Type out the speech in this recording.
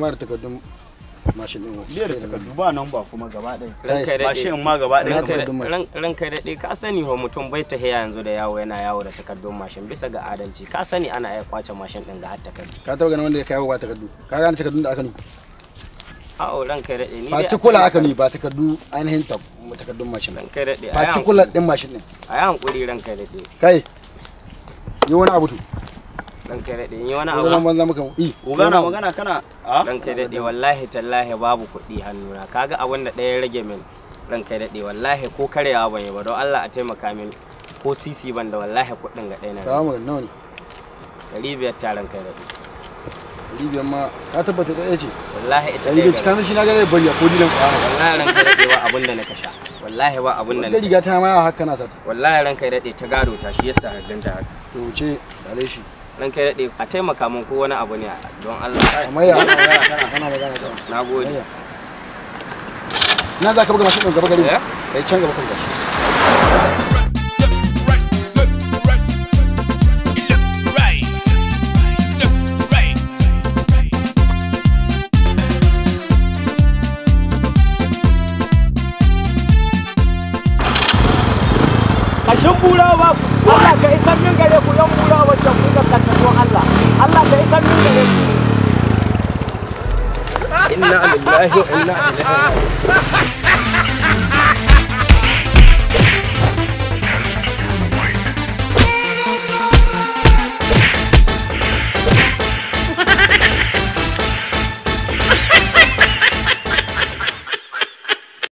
ma da takardun mashin din biyar da takardu ba nan ba kuma gaba ɗaya ranka da mashin ma gaba ɗaya ranka da ka sani ho mutum bai ta haya yanzu da yana yawo da takardun mashin bisa ga adalci ka sani ana iya kwace mashin din ga har takardu ka taba ganin wanda ya kai ba takardu ka gane takardun da aka nufi a'a ranka da ni ba tukula aka nufi ba takardu ainihin takardun mashin ranka da ba tukula din mashin din ayi hankuri ranka da kai yi wani abu to ranka da yi wani abu wannan banza muka ugana magana kana ranka da wallahi tallahi babu kuɗi hannuna kaga abin da ɗaya rage min ranka da wallahi ko karyawa ban yi ba don Allah a taimaka min ko sisi ban da wallahi kuɗin ga ɗaya na kawo mu nawa ne 500 ta ranka da Libyan ma ka tabbata ɗaya ce wallahi ita ɗaya cikin shi na gane bari ko dinan kwana wallahi ranka da ba abin da na kasha wallahi ba abin da na riga ta ma haka na ta wallahi ranka da ta gado ta shi yasa ka ganta haka to ce dale shi ranka da a taimaka min ko wani abu ne don Allah amma ya kana magana nagode na za ka buga mashin gaba gari kai can gaba kanka kashin burawa Allah ka isar min gare ku yan burawa wacce ku ga kakkatuwan Allah Allah ka isar min gare ku inna lillahi wa inna ilaihi raji'un